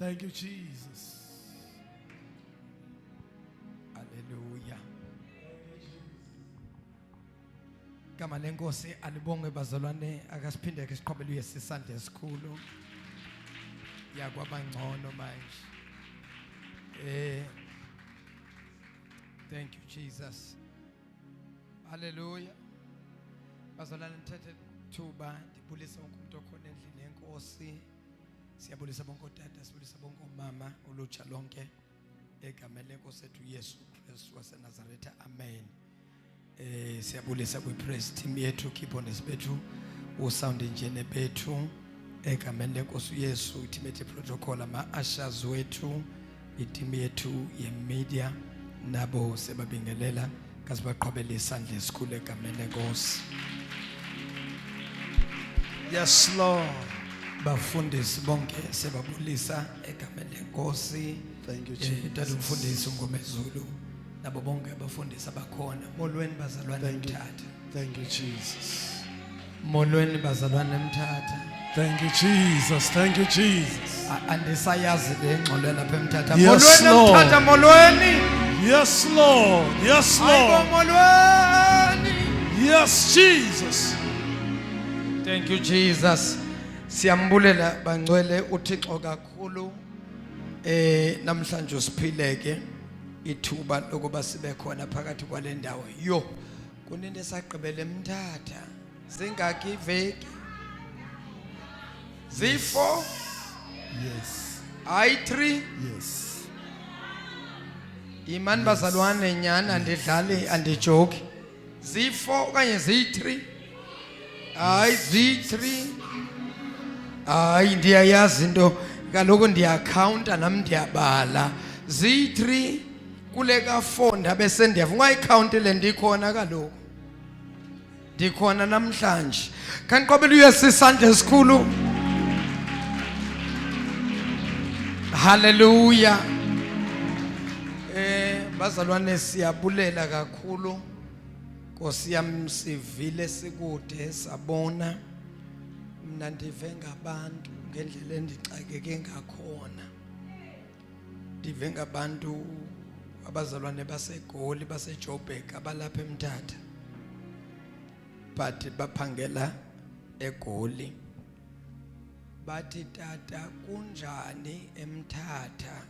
Thank you, Jesus. Hallelujah. Kama lenkosi alibonge bazalwane akasiphinde ke siqhubele uyesisande esikhulu yakwabangcono manje. Thank you Jesus. Hallelujah. Bazalwane nithethe thuba ndibulisa wonke umuntu okhona endlini yenkosi. Siyabulisa bonke otata, sibulisa bonke omama, ulutsha lonke egameni lenkosi ethu Yesu Kristu waseNazaretha. Amen. Siyabulisa kwi-praise team yethu, keyboardist bethu, usound engineer bethu egameni lenkosi uYesu, team yethu protocol, ama-ushers wethu, i-team yethu ye-media nabo sebabingelela kasibaqhubele isandla esikhulu egameni lenkosi. Yes, Lord. Bafundisi bonke sebabulisa egameni lenkosi. Thank you, Jesus. Tata umfundisi uNgomezulu nabo bonke abafundisi abakhona. Molweni bazalwane eMthatha. Thank you, Jesus. Molweni bazalwane eMthatha. Thank you, Jesus. Thank you, Jesus. Andisayazi le ngxolo lapha eMthatha. Yes, Molweni Lord. eMthatha, molweni. Yes, Lord. Yes, Hayibo Lord. molweni. Yes, Jesus. Thank you Jesus. Siyambulela bangcwele uThixo kakhulu. Namhlanje usiphileke ithuba lokuba sibe khona phakathi kwale ndawo. Yo, kunento esagqibela eMthatha. Zingaki iveki? Zi4? Yes. I3? Yes. Imani bazalwane nyana andidlali andijoki. Zi4 okanye zi3? Hayi zi3. Hayi ndiyayazi into kaloku ndiyacounta nami ndiyabala. Z3 kule ka4 ndabe sendiyavuka ungayicounti le ndikhona kaloku. Ndikhona namhlanje. Kanqobela uYesu isandla esikhulu. Hallelujah. Bazalwane siyabulela kakhulu. Nkosi yami sivile sikude sabona. Mina ndive ngabantu ngendlela endixakeke ngakhona. Ndive ngabantu abazalwane baseGoli baseJoburg abalapha eMthatha. But baphangela eGoli. Bathi tata kunjani eMthatha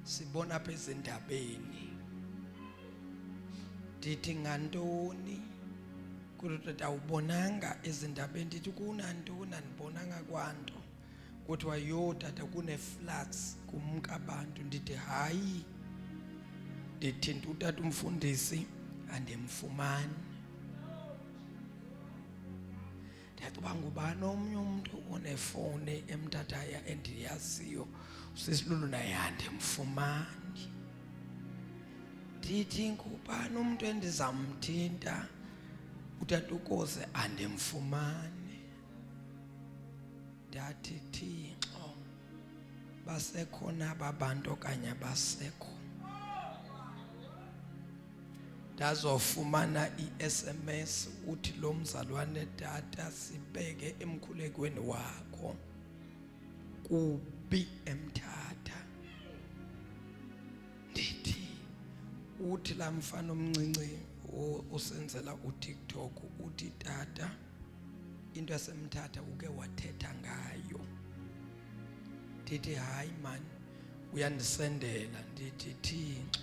sibona apha ezindabeni. Ndithi ngantoni? Kuthi tata ubonanga ezindabeni. Ndithi kunantoni andibonanga kwanto. Kuthiwa yo tata kune-floods kumka abantu. Ndithi hayi. Ndithi utata umfundisi andimfumani. Ndiyacuba ngubani omnye umuntu onefone eMthatha endiyaziyo. Usisilulu naye andimfumani. Ndithi ngubani umuntu endizamthinta utata uKosi andimfumani. Ndathi Thixo basekhona ababantu okanye abasekho. Ndazofumana iSMS uthi lo mzalwane tata sibeke emkhulekweni wakho kubi eMthatha. Ndithi uthi la mfana omncinci usenzela uTikTok uthi tata into yaseMthatha uke wathetha ngayo. Ndithi hayi man uyandisendela. Ndithi Thixo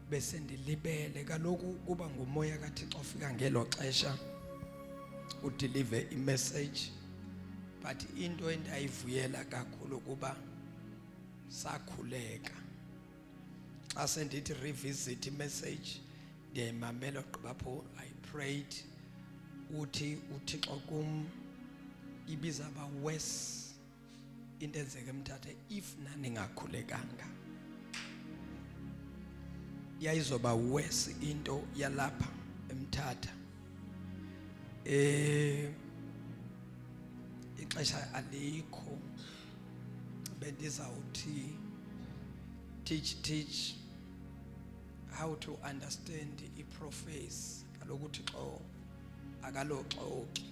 bese ndilibele kaloku kuba ngumoya kaThixo ofika ngelo xesha udeliver imessage. But into endayivuyela kakhulu kuba sakhuleka. Xa sendithi revisit imessage ndiyayimamela gqibapho I prayed uthi uThixo kum ibizaba worse into enzeke eMthatha if naningakhulekanga. Yayizoba worse into yalapha eMthatha. Ixesha alikho bendizawuthi teach how to understand iProphecy. Kaloku uThixo akaloxoki.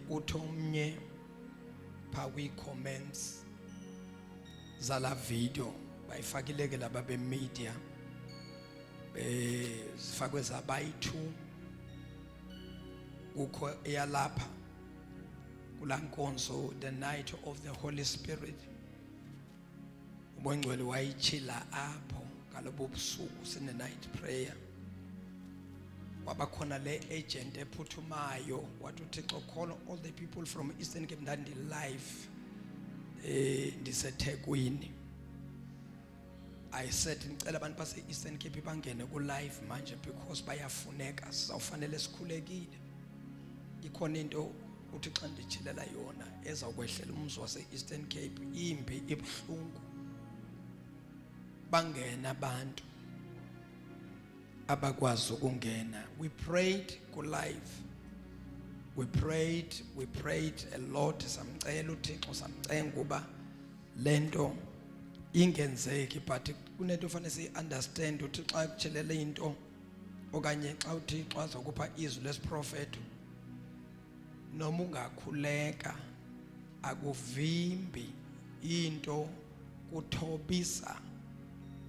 Uthomnye pha kwi-comments zala video bayifakile ke laba be-media zifakwe zabayi-2 kukho eyalapha kula nkonzo the night of the Holy Spirit uBongcwele wayitshila apho ngalobo busuku sine night prayer wabakhona le agent ephuthumayo wathi uThixo call all the people from Eastern Cape ndandi live ndiseThekwini. I said ngicela abantu base Eastern Cape bangene ku live manje because bayafuneka sizawufanele sikhulekile ikhona into uthi xa ndichilela yona ezawukwehlela umzi wase Eastern Cape imbi ibhlungu bangena abantu abakwazi ukungena. We prayed ku live, we prayed a lot. Samcela uThixo samcenga uba lento ingenzeki, but kunento fanele si understand uthi xa kutshelele into okanye xa uThixo azokupha izwi lesiprofeto noma ungakhuleka akuvimbi into kuthobisa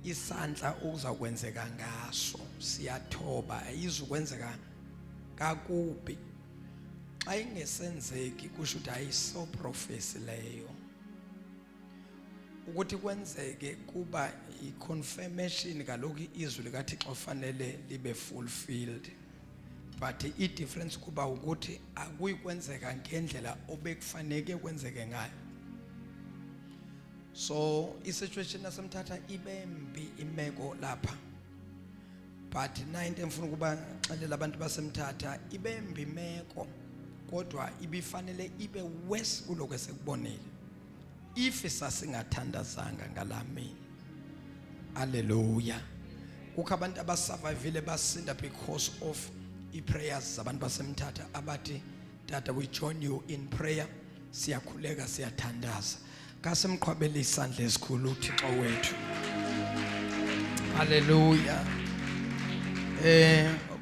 isandla uzakwenzeka ngaso. Siyathoba ayizukwenzeka kakubi xa ingesenzeki kusho ukuthi ayiso prophecy leyo ukuthi kwenzeke kuba i-confirmation kaloku izwi likaThixo kufanele libe fulfilled, but i-difference kuba ukuthi akuyikwenzeka ngendlela obekufanele kwenzeke ngayo. So i-situation yasemthatha ibembi imeko lapha, but into emfuna ukuba xelela abantu basemthatha ibembi imeko kodwa ibifanele ibe worse kuloko esekubonile if sasingathandazanga ngalamini. Hallelujah. Kukho abantu abasurvivile basinda because of i-prayers zabantu basemthatha abathi tata we join you in prayer, siyakhuleka siyathandaza. Kasemqhwabela isandla esikhulu uThixo wethu. Hallelujah.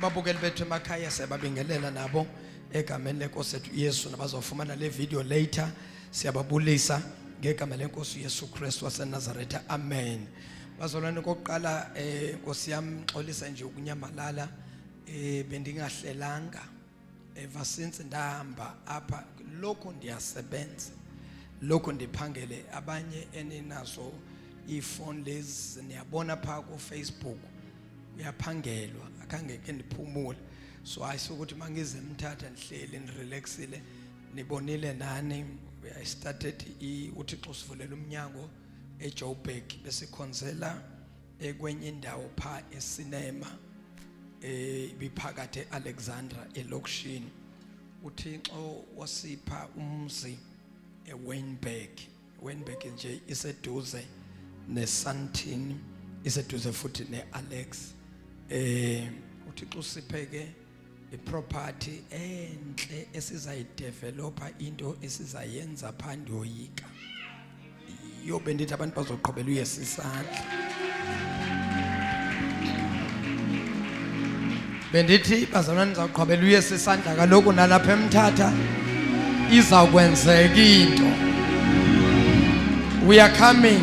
Babukeli bethu emakhaya siyababingelela nabo egameni lenkosi yethu Yesu nabazofumana le video later. Siyababulisa ngegama lenkosi Yesu Kristu waseNazaretha. Amen. Bazalwane kokuqala Nkosi yami xolisa nje ukunyamalala bendingahlelanga ever since ndahamba apha lokho ndiyasebenza lokho ndiphangele abanye eninazo iphone lezi niyabona pha ku Facebook uyaphangelwa akhange ke ndiphumule. So ayisukuthi mangize emthatha ndihleli nirelaxile nibonile nani. I started uThixo sivulela umnyango eJoburg besikhonzela ekwenye indawo pha esinema biphakathe Alexandra elokishini. uThixo wasipha umzi eWynberg nje iseduze neSandton iseduze futhi neAlex. uThixo usipheke iproperty enhle esizayidevelopa into esizayenza phando yoyika yobe ndithi abantu bazoqhubela uyesisandla. Bendithi bazalwane nizaqhubela uyesisandla kaloku nalapha emthatha izawukwenzeka into. We are coming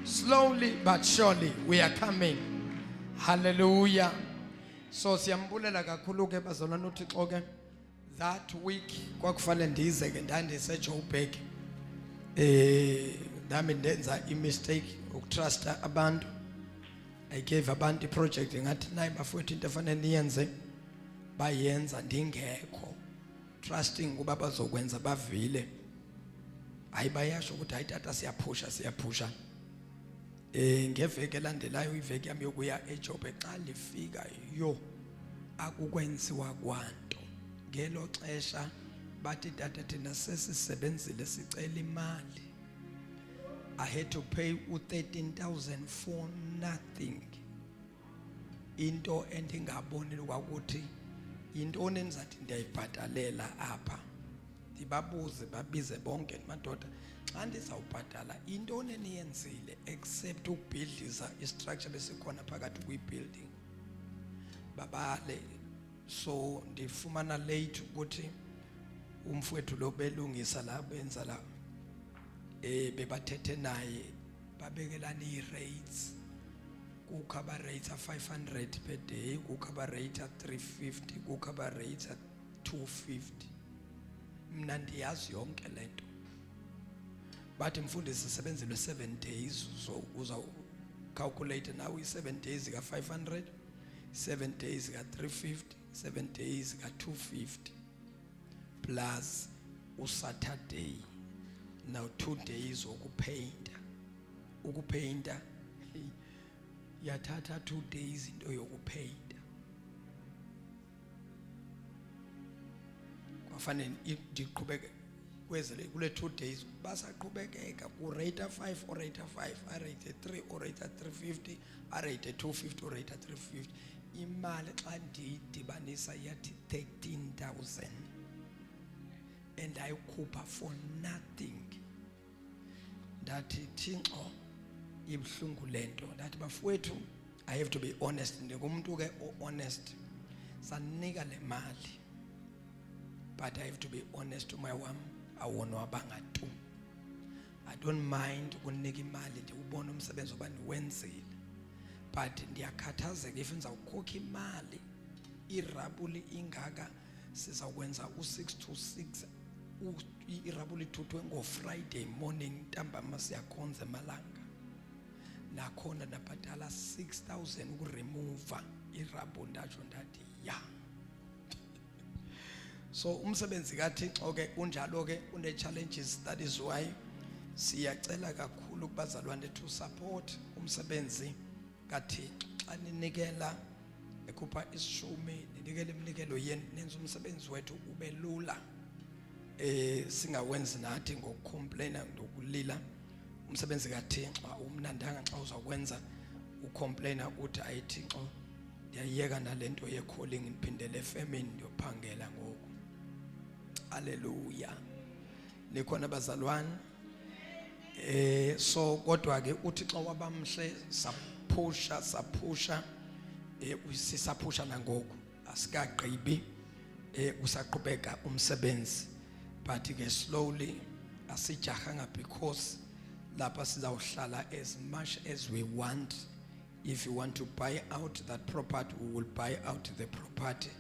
slowly but surely, we are coming. Hallelujah. So siyambulela kakhulu ke bazalwane uThixo ke that week kwakufanele ndize ke ndandiseJoburg nami ndenza imistake ukutrusta abantu. I gave abantu iproject ngathi nayi bafowethu into efanele niyenze bayenza ndingekho, trusting kuba bazokwenza bavile. Hayi bayasho ukuthi hayi tata siyaphusha. Ngeveke elandelayo iveki yami yokuya eJoburg xa lifika yo akukwenziwa kwanto. Ngelo xesha bathi tata thina sesisebenzile sicela imali. I had to pay 13,000 for nothing. Into endingabonile kwakuthi intoni endizathi ndiyayibhatalela apha. Ndibabuze babize bonke madoda xa ndizawubhatala intoni eniyenzile except ukubhidliza istructure besikhona phakathi kwi-building. Babale. So ndifumana late ukuthi umfowethu lo belungisa la benza la bebathethe naye babekelana i-rates kukhaba rates 500 per day kukhaba rate 350 kukhaba rate 250 mina ndiyazi yonke lento bathi mfundisi sisebenzile 7 days so uza calculate now i7 days ka 500 7 days ka 350 7 days ka 250 plus uSaturday now 2 days ukupainta yathatha 2 days into yokupainta kwafanele ndiqhubeke kwezele kule 2 days basaqhubekeka ku rate 5 or rate 5 a rate 3 or rate 350 a rate 250 or rate 350 imali xa ndidibanisa yathi 13,000 and I khupha for nothing ndathi Thixo ibhlungu lento ndathi bafowethu I have to be honest ndingumuntu ke honest sanika le mali but I have to be honest my wam awonwabanga tu I don't mind ukunika imali ndiubona umsebenzi obani wenzile but ndiyakhathazeka if nizawukhokha imali irabuli ingaka sizakwenza u6 to 6 irabuli ithuthwe ngo Friday morning ntambama siyakhonza emalanga nakhona nabhatala 6,000 ukuremove irabuli ndatsho ndathi ya so umsebenzi kaThixo ke unjalo ke une challenges that is why siyacela kakhulu kubazalwane to support umsebenzi kaThixo xa ninikela ekhupha isishumi ninikele iminikelo yenu nenza umsebenzi wethu ube lula singawenzi nathi ngokukhomplayina nokulila umsebenzi kaThixo umnandanga xa uzakwenza ucomplaina uthi ayithixo ndiyayeka nalento ye calling niphindele efemini ndiyophangela ngoku haleluya nikhona bazalwane so kodwa ke uThixo wabamhle saphusha sisaphusha nangoku asikagqibi usaqhubeka umsebenzi but ke slowly asijahanga because lapha sizawuhlala as much as we want. If you want to buy out that property, we will buy out the property.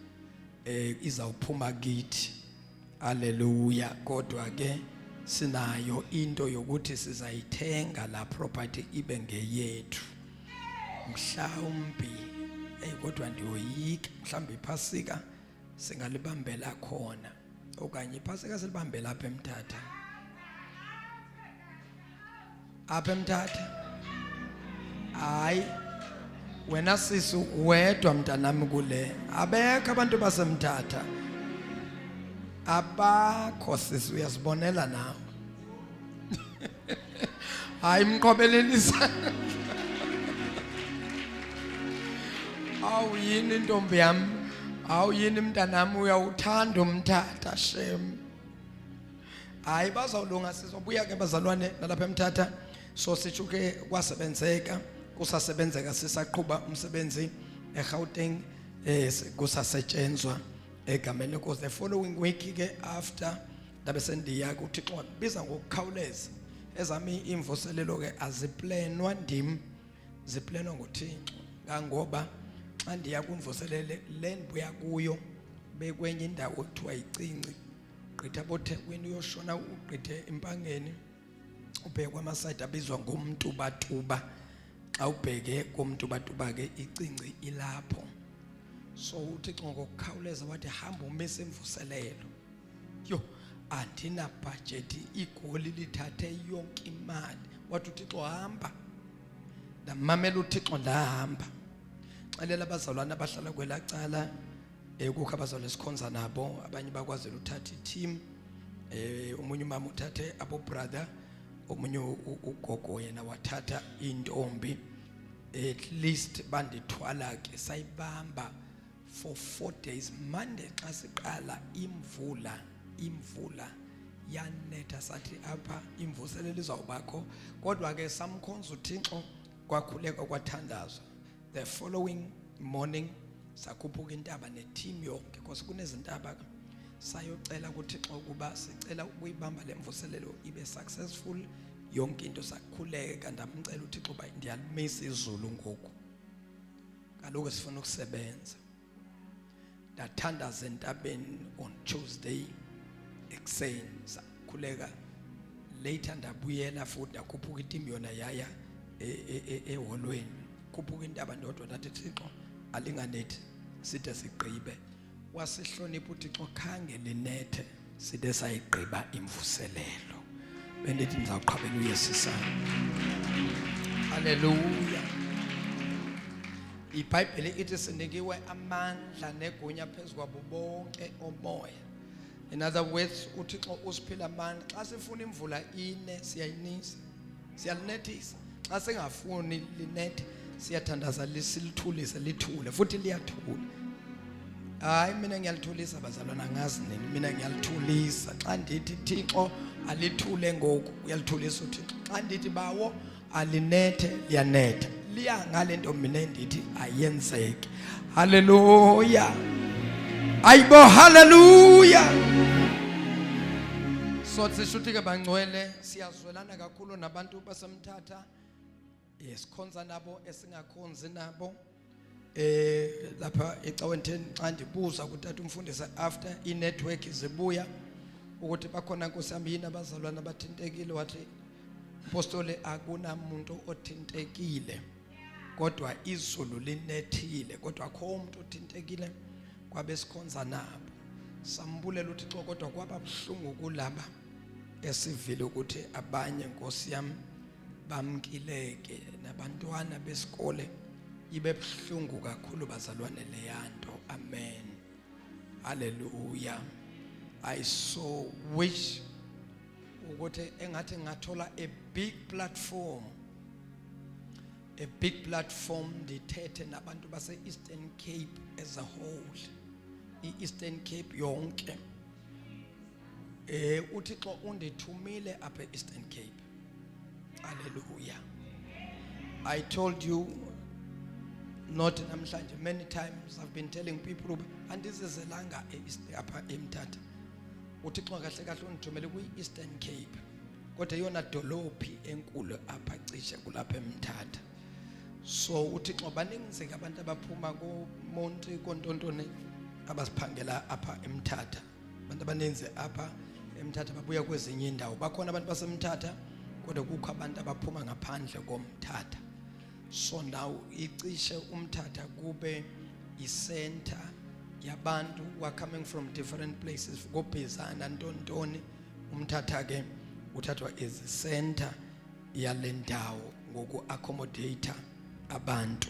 Izawuphuma kithi. Hallelujah. Kodwa ke sinayo into yokuthi sizayithenga la property ibe ngeyethu. Mhlawumbi kodwa ndiyoyika mhlawumbi iphasika singalibambela khona okanye iphasika silibambela apha eMthatha. Apha eMthatha. Hayi wena sisi wedwa mntanami kule abekho abantu baseMthatha abakho sisi uyasibonela nawe hayi mqobelelisa awu yini intombi yami awu yini mntanami uyawuthanda uMthatha shem hayi bazawulunga sizobuya ke bazalwane nalapha eMthatha so sitsho ke kwasebenzeka kusasebenzeka sisaqhuba umsebenzi eGauteng kusasetshenzwa egameni lenkosi. The following week ke after ndabe sendiya kuThixo wabiza ngokukhawuleza ezami imvuselelo ke aziplanwa ndim ziplanwa nguThixo kangoba xa ndiya kumvuselele le ndibuya kuyo bekwenye indawo ekuthiwa yicinci gqitha boThekwini uyoshona ugqithe impangeni ubheke kwamasayidi abizwa ngomtubatuba xa ubheke komtubatuba ke icinci ilapho so uThixo ngokukhawuleza wathi hamba umise imvuselelo yo andina budget igoli lithathe yonke imali wathi uThixo hamba ndamamela uThixo ndahamba xelela abazalwana abahlala kwelacala kukho abazalwane sikhonza nabo abanye bakwazela uthatha i-team umunye umama uthathe abo brother omunye ugogo yena wathatha intombi at least bandithwala ke sayibamba for 4 days. Monday xa siqala imvula yanetha sathi apha imvuselelo izawubakho kodwa ke samkhonza uThixo kwakhuleka kwathandazwa. The following morning sakhuphuka intaba neteam yonke because kunezintaba sayocela kuThixo ukuba sicela ukuyibamba lemvuselelo ibe successful yonke into sakhuleka ndamcela uThixo uba ndiyalimisa izulu ngoku kaloku sifuna ukusebenza ndathandaza entabeni on Tuesday ekuseni sakhuleka later ndabuyela futhi ndakhuphuka itim yona yaya eholweni khuphuka intaba ndodwa ndathi Thixo alinganethi side sigqibe wasihlonipha uThixo khange linethe side sayigqiba imvuselelo bendithi ndizawuqhabela uYesu sami. Haleluya. iBhayibheli ithi sinikiwe amandla negunya phezukwabo bonke omoya. In other words, uThixo usiphila amandla. Xa sifuna imvula ine siyayinisa, siyalinethisa. Xa singafuni linethe siyathandaza lisilithulise lithule futhi liyathula. Hayi mina ngiyalithulisa bazalwana ngazi nini mina ngiyalithulisa. Xa ndithi Thixo alithule ngoku uyalithulisa uThixo. Xa ndithi bawo alinethe liyanetha. Liya ngalento mina endithi ayenzeke. Haleluya. Ayibo haleluya. So sishuthi ke bangcwele siyazwelana kakhulu nabantu basemthatha. Sikhonza nabo esingakhonzi nabo. Lapha ecaweni 10 xa ndibuza kuthatha umfundisi after inetwork izibuya ukuthi bakhona Nkosi yini abazalwana abathintekile wathi apostole akunamuntu othintekile kodwa izulu linethile kodwa akho umuntu othintekile kwabe sikhonza nabo sambulela uThixo kodwa kwaba buhlungu kulaba esivile ukuthi abanye Nkosi yami bamkileke nabantwana besikole ibe buhlungu kakhulu bazalwane leyanto. Amen. Hallelujah. I so wish ukuthi engathi ngathola a big platform ndithethe nabantu base Eastern Cape as a whole. Eastern Cape yonke. uThixo undithumile apha Eastern Cape. Hallelujah. I told you not namhlanje many times I've been telling people andizizelanga apha eMthatha. uThixo kahle kahle undithumele kwi-Eastern Cape kodwa yona dolophi enkulu apha cishe kulapha eMthatha. So uThixo baningi abantu abaphuma kuMonti koNtontoni abasiphangela apha eMthatha. Abantu abaninzi apha eMthatha babuya kwezinye indawo. Bakhona abantu baseMthatha kodwa kukho abantu abaphuma ngaphandle koMthatha. So now icishe uMthatha kube i-center yabantu who are coming from different places. Gobhezana Ntontoni uMthatha ke uthathwa as a center yalendawo ngoku accommodate abantu.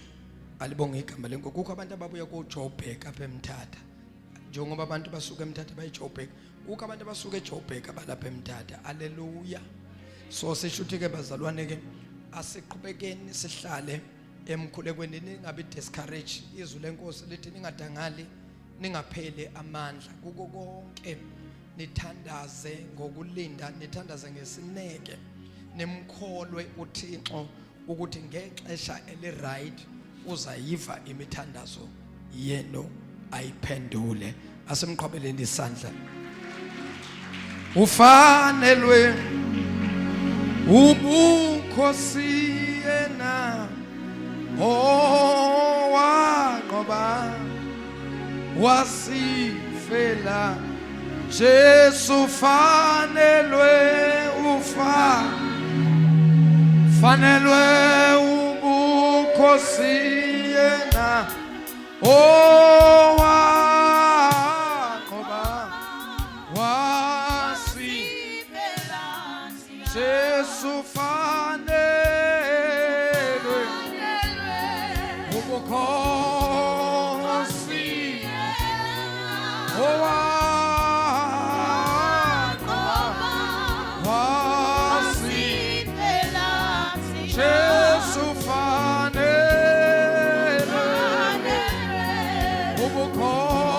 Alibonge igama lenkosi. Kukho abantu ababuya kuJoburg apha eMthatha. Njengoba abantu basuka eMthatha bayiJoburg, kukho abantu abasuka eJoburg abalapha eMthatha. Haleluya. So sishuthi ke bazalwane ke asiqhubekeni sihlale emkhulekweni ningabi discourage. Izwi lenkosi lithi ningadangali ningapheli amandla kuko konke nithandaze ngokulinda nithandaze ngesineke nemkholwe uThixo ukuthi ngexesha eliright uzayiva imithandazo yenu ayiphendule. Asemqhubeleni isandla. Ufanelwe ubukhosi yena owaqoba wasifela Jesu fanelwe fanelwe ubukhosi yena owaqoba wasifela Jesu fanelwe ubukhosi Jesu fanelwe ubukhosi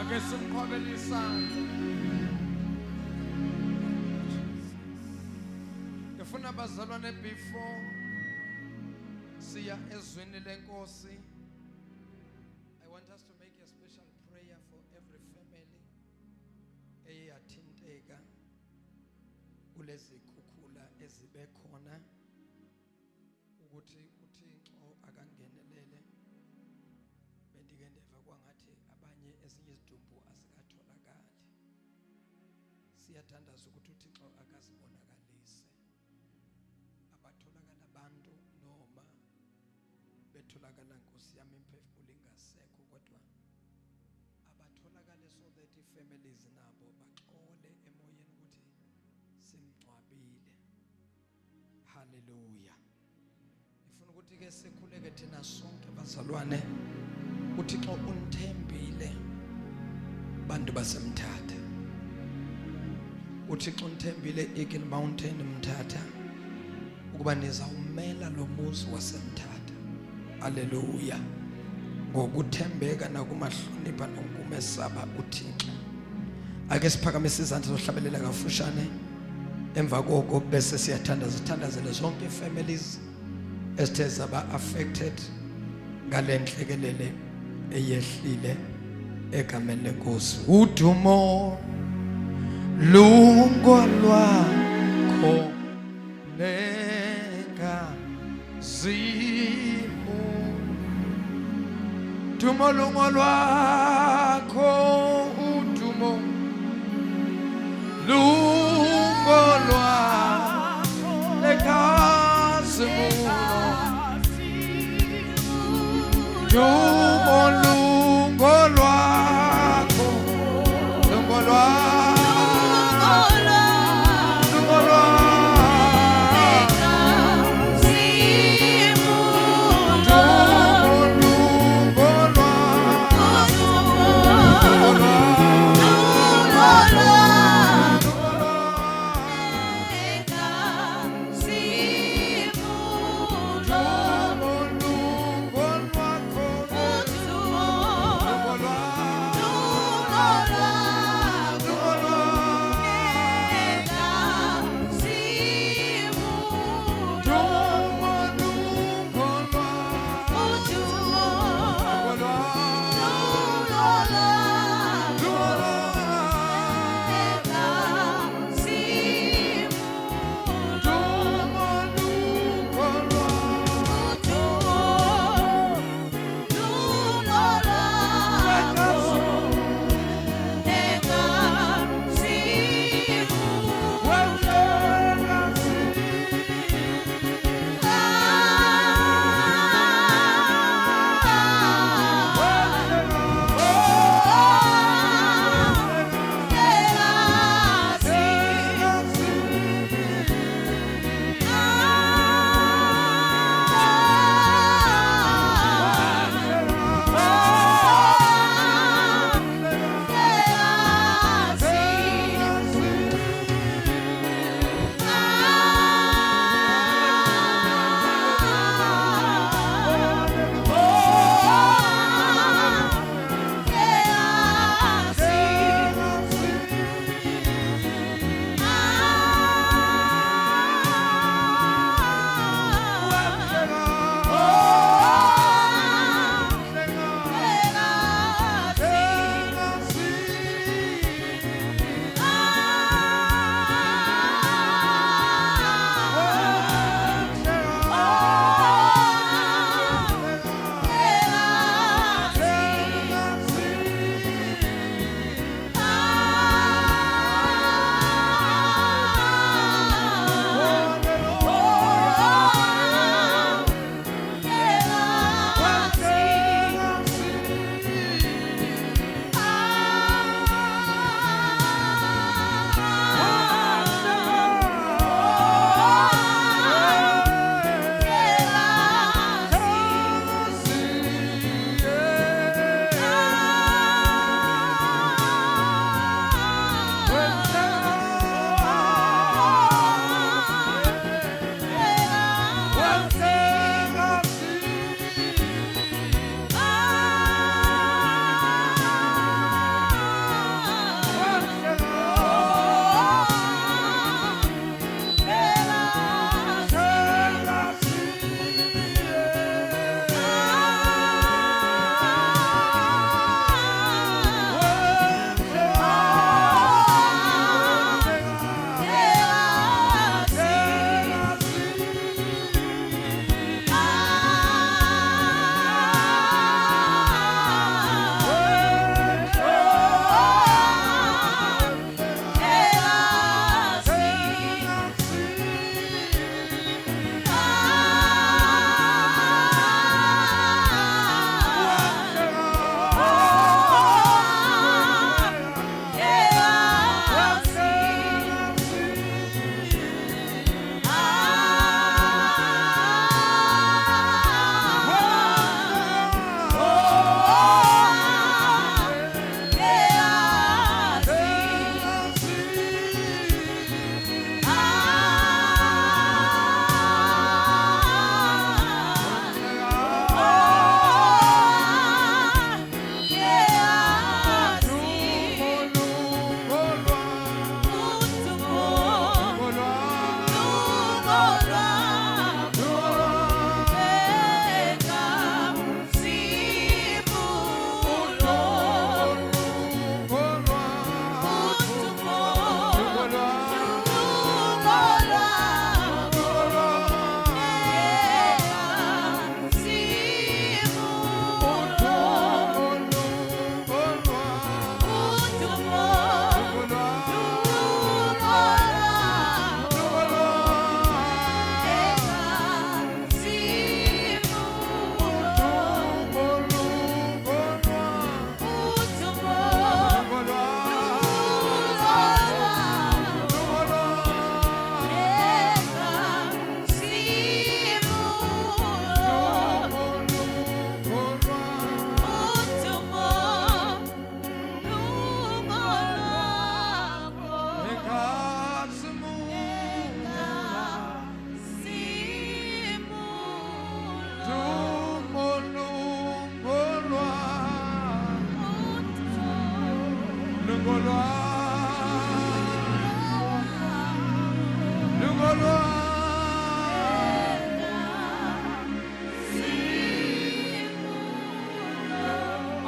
Ake simqhwabele isandla. Ngifuna bazalwane before siya ezweni lenkosi, I want us to make a special prayer for every family eyathinteka kulezi khukhula ezibe khona, ukuthi uThixo akangenelele. Bendike ndeva kwangathi abanye ezinye izidumbu azikatholakali. Siyathandaza ukuthi uThixo akazibonakalise. Abatholakala abantu noma betholakala Nkosi yami imphefumulo ingasekho, kodwa abatholakale so that families nabo baxole emoyeni ukuthi simngcwabile. Hallelujah. Ngifuna ukuthi ke sikhuleke thina sonke bazalwane, uThixo unithembile bantu baseMthatha. uThixo unithembile Eagle Mountain Mthatha ukuba nizawumela lo muzi waseMthatha. Hallelujah. Ngokuthembeka nakumahlonipha nokumesaba uThixo. Ake siphakamise izandla zohlabelela kafushane, emva koko bese siyathandazela zonke families esithe zaba affected ngale nhlekelele eyehlile egameni lenkosi. Udumo lungolwakho nenkazimu, udumo lungolwakho, udumo lungolwakho nenkazimu, udumo lungolwakho, lungolwakho.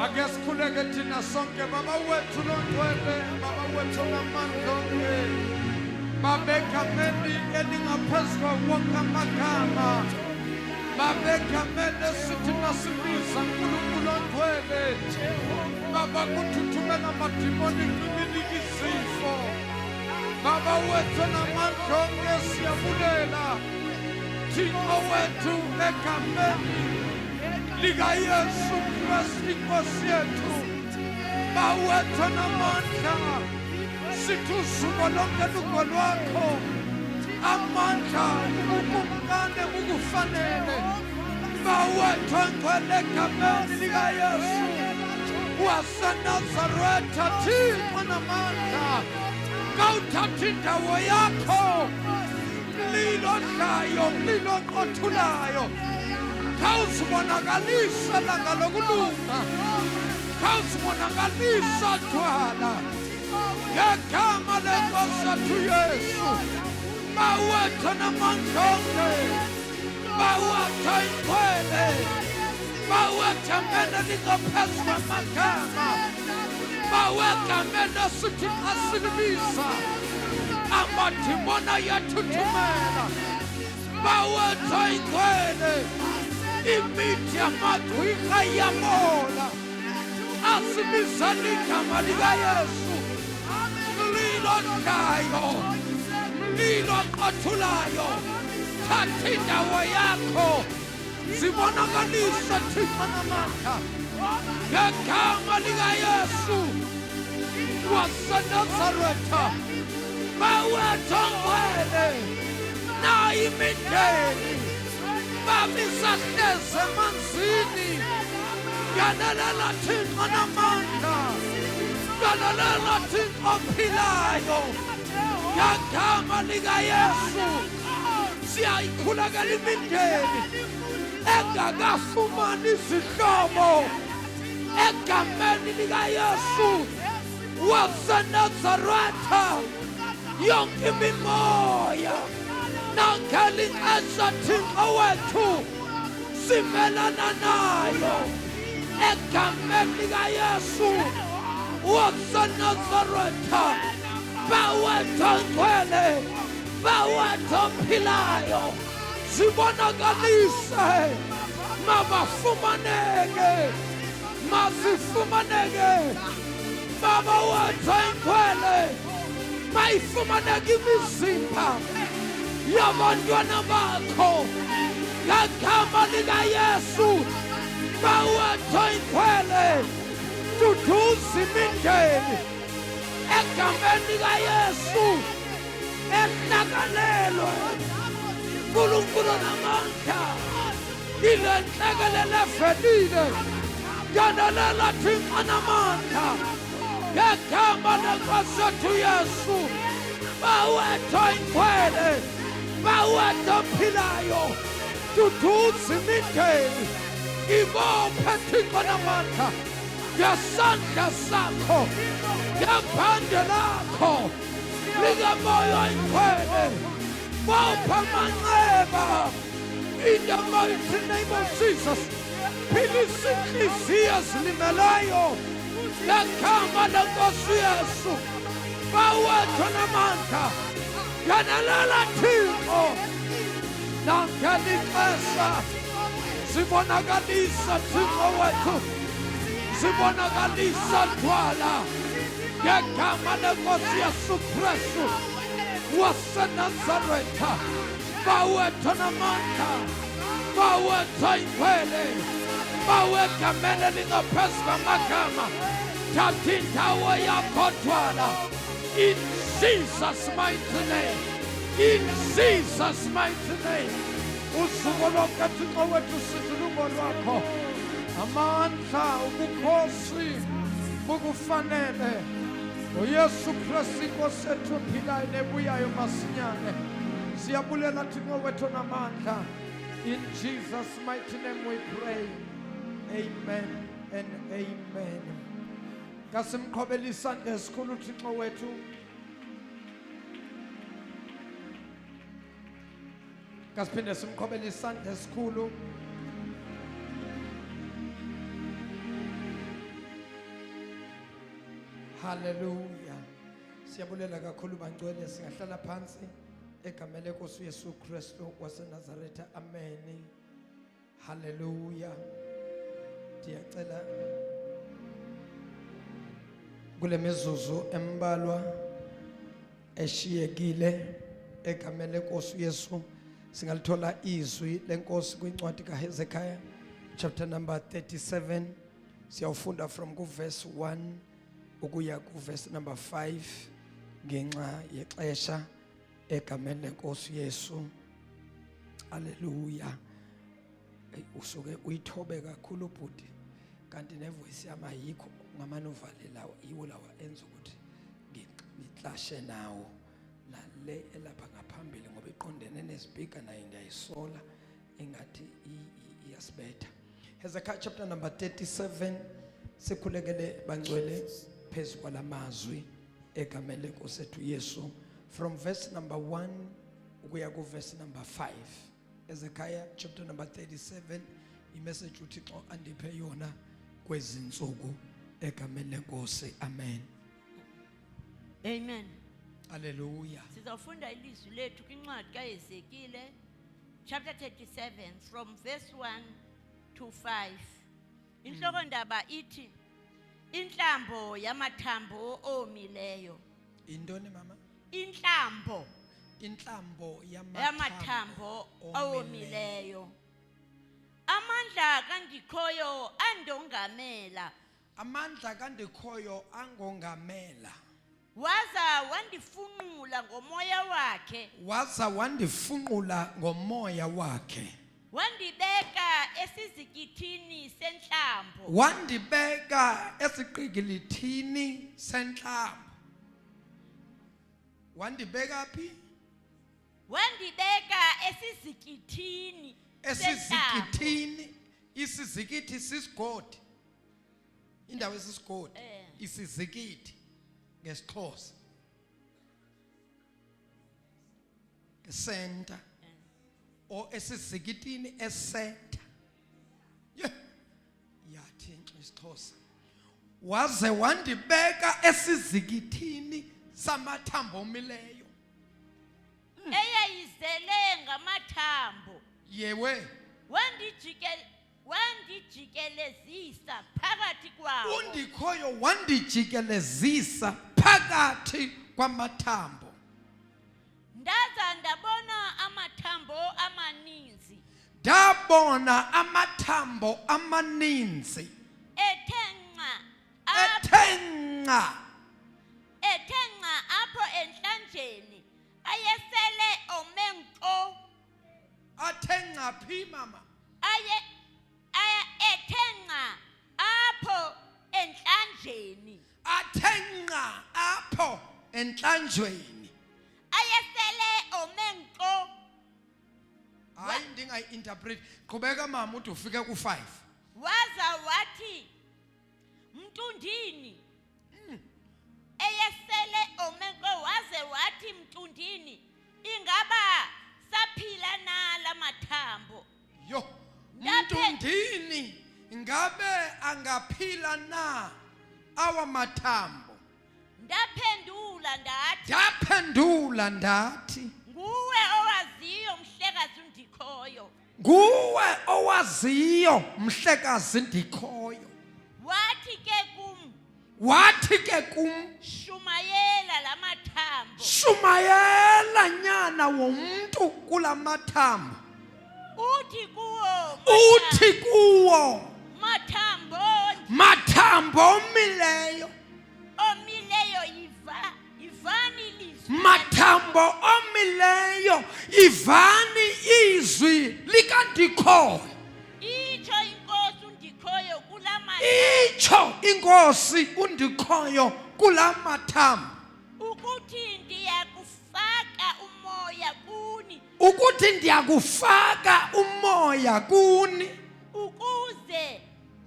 Ake sikhuleke thina sonke baba wethu lontwele baba wethu namandla onke babegameni elingaphezulu wonke amagama babegameni esithi nasibiza uNkulunkulu ontwele baba kuthuthumela amadimoni kunika izifo baba wethu namandla onke siyabulela thina wethu egameni lika Yesu Kristu Inkosi yethu bawethu namandla sithusuko lonke lugo lwakho amandla ukukumkane ukufanele bawethu ngcwele egameni lika Yesu waseNazaretha Thixo namandla kawuthatha indawo yakho mlilo odlayo mlilo oqothulayo khawuzibonakalisa langa lokulunga khawuzibonakalisa thwala ngegama lenkosi yethu Yesu bawethu namandla onke bawethu ingcwele bawethu amene lingaphezu kwamagama bawethu amene sithi asilibisa amadimoni ayathuthumela bawethu ingcwele imithi yamagwirha iyamola asibizani igama lika Yesu mlilo odlayo mlilo oqothulayo thatha indawo yakho zibonakalisa Thixo namandla ngegama lika Yesu waseNazaretha bawethu ngcwele nayi imindeni bamisahleze emanzini yalalela Thixo namandla yalalela Thixo ophilayo ngegama lika Yesu siyayikhulekela imindeni engakafumani izihlobo egameni lika Yesu waseNazaretha yonke imimoya nankeli Thixo wethu simelana nayo egameni lika Yesu waseNazaretha bawethu ngcwele bawethu ophilayo zibonakalise mabafumaneke masifumaneke baba wethu ngcwele mayifumaneke imizimba yabantwana bakho ngegama lika Yesu bawethu ngcwele duduza imindeni egameni lika Yesu ehlakalelwe uNkulunkulu namandla ile nhlakalelo evelile yalalela Thixo namandla ngegama lenkosi yethu Yesu bawethu ngcwele bawethu ophilayo duduza imindeni ibophe Thixo namandla ngesandla sakho ngebhande lakho likamoya oyingcwele bopha amanxeba in the mighty name of Jesus philisa inhliziyo ezilimeleyo ngegama lenkosi Yesu bawethu namandla yalalela Thixo nankeli ixesha zibonakalisa Thixo wethu zibonakalisa thwala ngegama lenkosi Yesu Kristu waseNazaretha bawethu namandla bawethu ngcwele bawethu egameni elingaphezu kwamagama thatha indawo yakho thwala in Jesus' mighty name in Jesus' mighty name usuku lonke Thixo wethu sithi lubo lwakho amandla ubukhosi bukufanele uYesu Kristu Inkosi yethu ophilayo nebuyayo masinyane siyabulela Thixo wethu namandla in Jesus' mighty name we pray amen and amen Kasimqhobela isandla esikhulu uThixo wethu. Kasiphinde simqhobela isandla esikhulu. Hallelujah. Siyabulela kakhulu bangcwele, singahlala phansi egameni lenkosi uYesu Kristu waseNazaretha. Amen. Hallelujah. Ndiyacela kule mizuzu embalwa eshiyekile egameni lenkosi uYesu singalithola izwi lenkosi kwincwadi kaHezekiah chapter number 37. Siyawufunda from verse 1 ukuya verse number 5 ngenxa yexesha egameni lenkosi uYesu. Hallelujah. Usuke uyithobe kakhulu bhuti, kanti nevoice yami ayikho, ngamanovali lawo yiwo lawa enza ukuthi ngiclashe nawo nale elapha ngaphambili ngoba iqondene nespeaker nayo ndiyayisola engathi iyasibetha. Hezekiah chapter number 37 sikhulekele bangcwele phezu kwalamazwi egameni lenkosi ethu Yesu from verse number 1 ukuya verse number 5. Hezekiah chapter number 37 imessage uThixo andiphe yona kwezinsuku egameni lenkosi. Amen. Amen. Hallelujah. Sizawufunda ilizwi lethu kwincwadi kaHezekile chapter 37 from verse 1 to 5. Inhloko ndaba ithi inhlambo yamathambo omileyo. Intoni mama? Inhlambo yamathambo omileyo. Amandla kandikhoyo andongamela. Amandla kandikhoyo angongamela. Waza wandifunqula ngomoya wakhe. Wandibeka esizikithini senhlambo. Wandibeka esiqikilithini senhlambo. Wandibeka phi? Wandibeka esizikithini. Esizikithini. Isizikithi sisigodi. Indawo esisigodi. Isizikithi ngesixhosa. Center. O esizikithini esenta. Yathi isixhosa. Waze wandibeka esizikithini samathambo omileyo. Eyayizele ngamathambo. Yewe. Wandijikelezisa phakathi kwawo. Undikhoyo wandijikelezisa phakathi kwamathambo. Ndaza ndabona amathambo amaninzi. Ndabona amathambo amaninzi. Ethenqa apho enhlanjeni ayesele omenko. Athenqa phi mama? Ethenqa apho enhlanjeni. Athenqa apho enhlanjweni. Ayesele omenko. Hayi ndingayi-interpret. Qhubeka mama uthi ufike ku5. Waza wathi Mtundini. Eyesele omenko waze wathi Mtundini, ingaba saphila na lamathambo? Yo, Mtundini, ngabe angaphila na awa mathambo? Ndaphendula ndathi Nguwe owaziyo mhlekazi ndikhoyo. Nguwe owaziyo mhlekazi ndikhoyo. Wathi ke kum Shumayela lamathambo. Shumayela nyana womntu kulamathambo. Uthi kuwo mathambo omileyo. Mathambo omileyo, ivani izwi likandikhoyo. Itsho inkosi undikhoyo kulamathambo. Ukuthi ndiyakufaka umoya kuni. Ukuze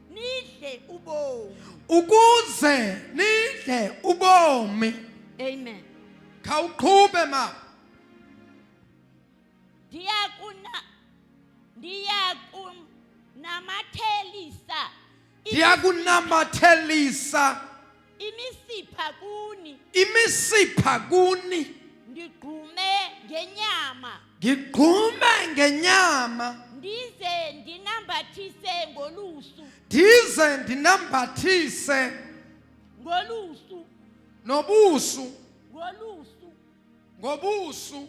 nidle ubomi. ukuze nidle ubomi. Amen. Khawuqhube ma. Ndiyakunamathelisa Imisipha kuni. imisipha kuni Ndigqume ngenyama. ndize ndinambathise ngolusu Nobusu. ngolusu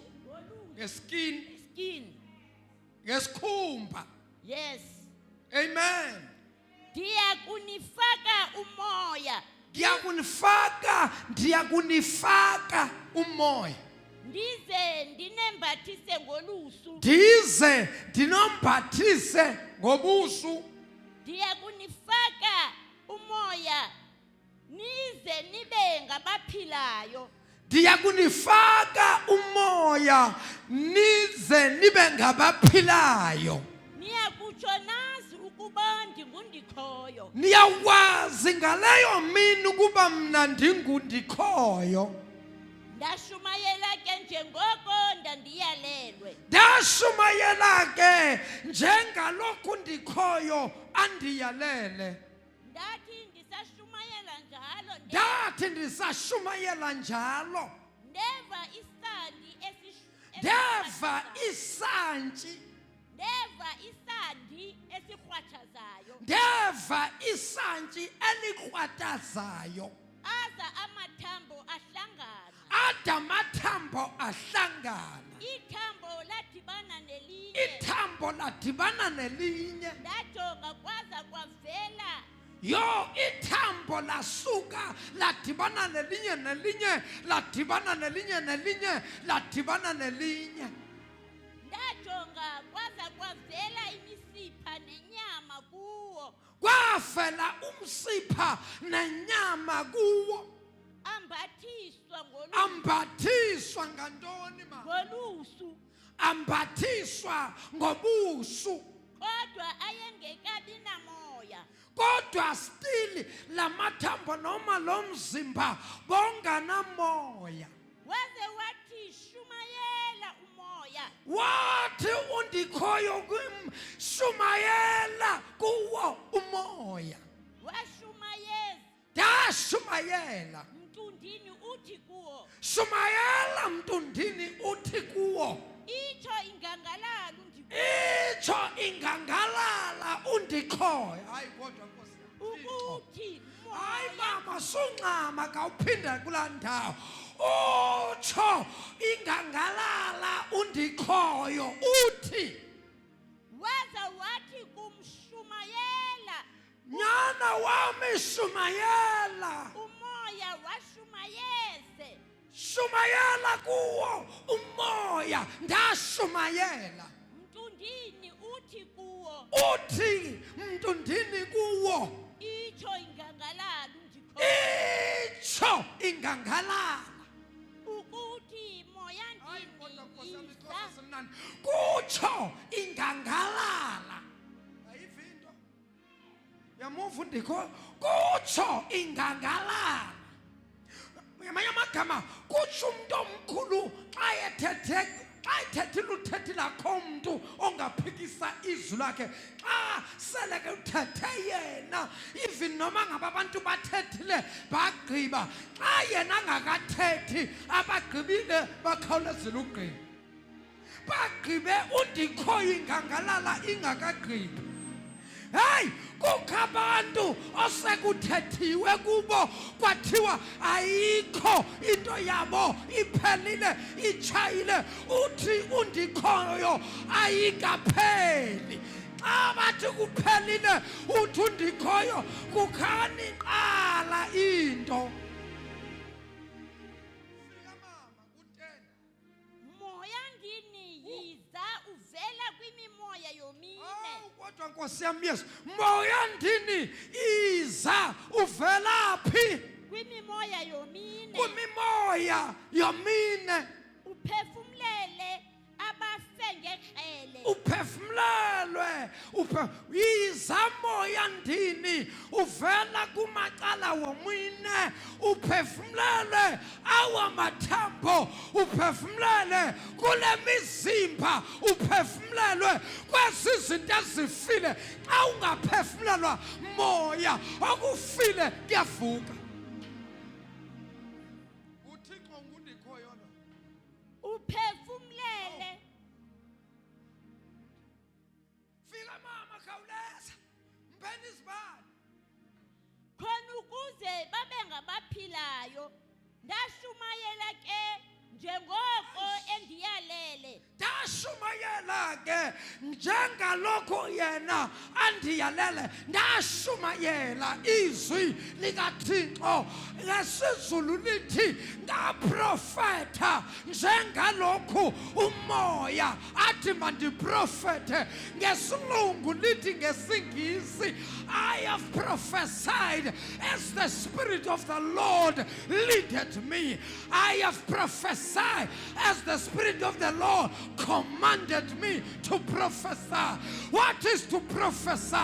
Ngeskin. skin. Ngesikhumba. Yes. Amen. Ndiyakunifaka umoya Ndiyakunifaka umoya. ndize ndinembathise ngolusu. Ndize ndinombathise ngobusu. Ndiyakunifaka umoya nize nibe ngabaphilayo. Ndiyakunifaka umoya nize nibe ngabaphilayo. Niyakutsho nazi ukuba ndingundikhoyo. Niyawazi ngaleyo mini ukuba mna ndingundikhoyo. Ndashumayela ke njengoko ndandiyalelwe. Ndashumayela ke njengalokhu ndikhoyo andiyalele. Ndathi ndisashumayela njalo Ndathi ndisashumayela njalo. ndeva isandi Ndeva isantsi. ndeva isandi esikrwathazayo. Ndeva isantsi elikrwatazayo. Aza amathambo ahlangana. Ada amathambo ahlangana. Ithambo ladibana nelinye. Ithambo ladibana nelinye. Ndajonga kwaza kwavela Yo, ithambo lasuka ladibana nelinye nelinye, ladibana nelinye nelinye, ladibana nelinye. ndajonga kwaza kwavela imisipha nenyama kuwo. Kwavela umsipha nenyama kuwo. Ambathiswa ngantoni ma? Ngolusu. Ambathiswa ngobusu. Kodwa ayengekabi namoya. Kodwa still lamathambo noma lomzimba bonganamoya. Waze wathi shumayela umoya. Wathi undikhoyo shumayela kuwo umoya. Washumayeza. Ndashumayela. Mtundini uthi kuwo. Shumayela mtundini uthi kuwo. Itsho ingangalala undikhoyo. Itsho ingangalala undikhoyo. Hayi kodwa Nkosi. Ukuthi Hayi moya. mama suncama kawuphinde kulaa ndawo. Utsho ingangalala undikhoyo uthi. Waza wathi kumshumayela. Nyana wami shumayela. Umoya washumayeze. Shumayela kuwo umoya. Ndashumayela. Mtundini uthi kuwo. Uthi mtundini kuwo. Itsho ingangalala undikhoyo. Itsho ingangalala. Ukuthi moya ndini iza. Kutsho ingangalala. Ayivinto. Yamuva undikho. Kutsho ingangalala. Ngamanye amagama kutsho umuntu omkhulu xa ethethile uthethi lakho umuntu ongaphikisa izwi lakhe. Xa sele ke uthethe yena even noma ngaba abantu bathethile bagqiba, xa yena angakathethi abagqibile bakhawulezile ugqiba. Bagqibe undikhoyo ingangalala ingakagqibi. Hey, kukho abantu osekuthethiwe kubo kwathiwa ayikho into yabo iphelile itshayile. Uthi undikhoyo ayikapheli. Xa bathi kuphelile uthi undikhoyo kukhani qala into. Moya ndini yiza uvela kwimimoya yomine. Kodwa Nkosi yami Yesu, moya ndini iza uvela phi? Kwimimoya yomine. Kwimimoya yomine. Uphefumlele abafe ekrele uphefumlelwe yiza moya ndini uvela kumacala womine uphefumlelwe awamathambo uphefumlele kule mizimba uphefumlelwe kwezi zinto ezifile xa ungaphefumlelwa moya okufile kuyavuka uthixo ngundikhoyo lo uphefumlele fika mama khawuleza mpeni izibane khona ukuze babe ngabaphilayo ndashumayela ke njengoko endiyalele ndashumayela ke njengalokho yena andiyalele ndashumayela izwi likaThixo ngesizulu lithi ngaprofetha njengalokhu umoya athi mandiprofethe ngesilungu lithi ngesingisi I have prophesied as the Spirit of the Lord leadeth me. I have prophesied as the Spirit of the Lord commanded me to prophesy. What is to prophesy?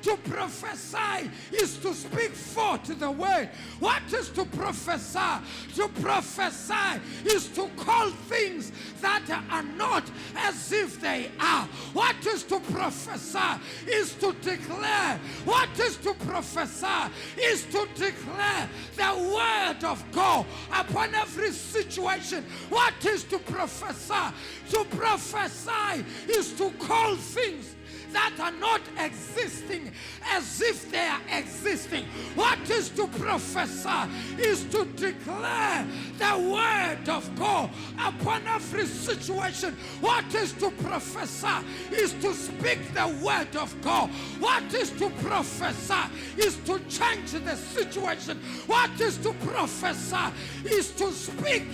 To prophesy is to speak forth the word. What is to prophesy? To prophesy is to call things that are not as if they are. What is to prophesy is to declare. What is to prophesy is to declare the word of God upon every situation. What is to prophesy? To prophesy is to call things that are not existing as if they are existing. What is to prophesy is to declare the word of God upon every situation. What is to prophesy is to speak the word of God. What is to prophesy is to change the situation. What is to prophesy is to speak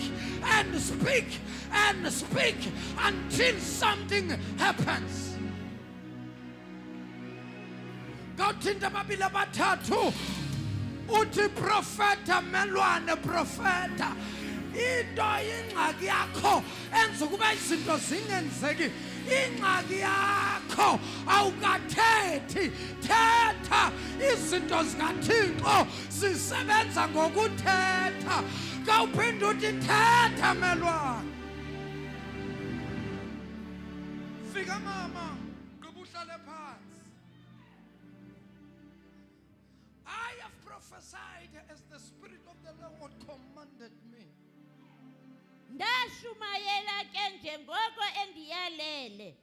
and speak and speak until something happens. Gawuthinta babili abathathu uthi profeta melwane profeta into ingxaki yakho enza ukuba izinto zingenzeki ingxaki yakho awukathethi thetha izinto zikaThixo zisebenza ngokuthetha kawuphinda uthi thetha melwane fika mama uhlale phansi I have prophesied as the Spirit of the Lord commanded me. ndashumayela ke njengoko endiyalele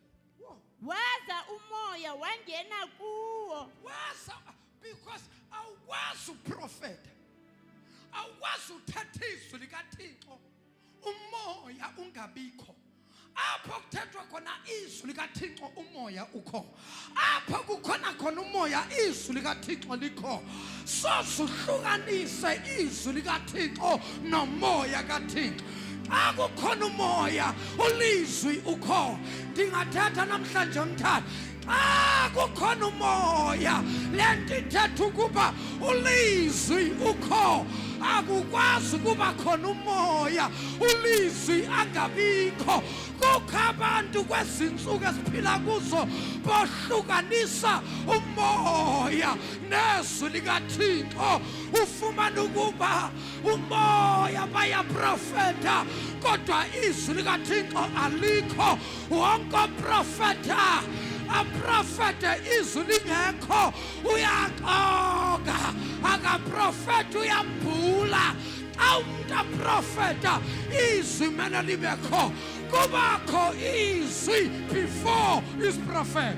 waza umoya wangena kuwo Waza because awukwazi uprofeta awukwazi uthetha izwi likaThixo umoya ungabikho apho kuthethwa khona izwi likaThixo umoya ukho apho kukhona khona umoya izwi likaThixo likho sosuhlukanise izwi likaThixo nomoya kaThixo xa kukhona umoya ulizwi ukho ndingathetha namhlanje umthatha xa kukhona umoya lento ithetha ukuba ulizwi ukho akukwazi ukuba khona umoya ulizwi angabikho kukho abantu kwezinsuku esiphila kuzo bohlukanisa umoya nezwi likaThixo ufumana ukuba umoya bayaprofeta kodwa izwi likaThixo alikho wonke profeta aprofete izwi lingekho uyaxoka akaprofeta uyambhula xa umuntu aprofeta izwi mele libekho kubakho izwi before is prophet.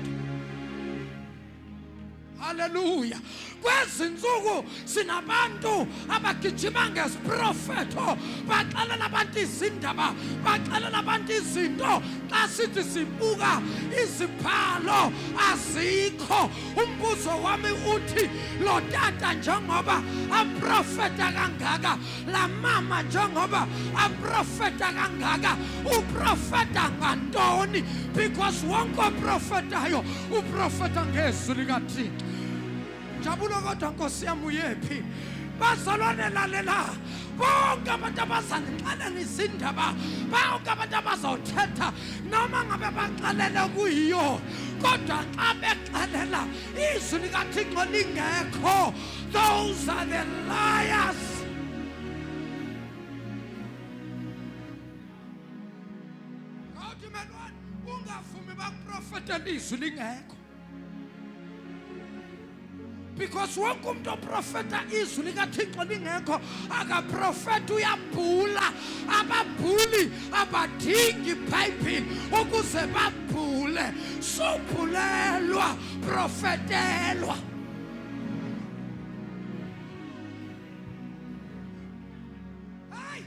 Hallelujah. Kwezinsuku sinabantu abagijima ngesiprofeto baxelela abantu izindaba baxelela abantu izinto xa sithi sibuka iziphalo azikho umbuzo wami uthi lo tata njengoba aprofeta kangaka la mama njengoba aprofeta kangaka uprofeta ngantoni because wonke oprofetayo uprofeta ngezwi likaThixo. Jabulo kodwa Nkosi yami uyephi bazalwane lalela bonke abantu abazanixelela izindaba, bonke abantu abazawuthetha noma ngabe baxelele kuyiyo, kodwa xa bexelela izwi likaThixo lingekho, those are the liars. Ngawuthi melwane ungavumi bakuprofetela izwi lingekho, because wonke umuntu oprofeta izwi likaThixo lingekho akaprofeta uyabhula. Ababhuli abadingi iBhayibhili ukuze babhule, subhulelwa profetelwa. Hayi,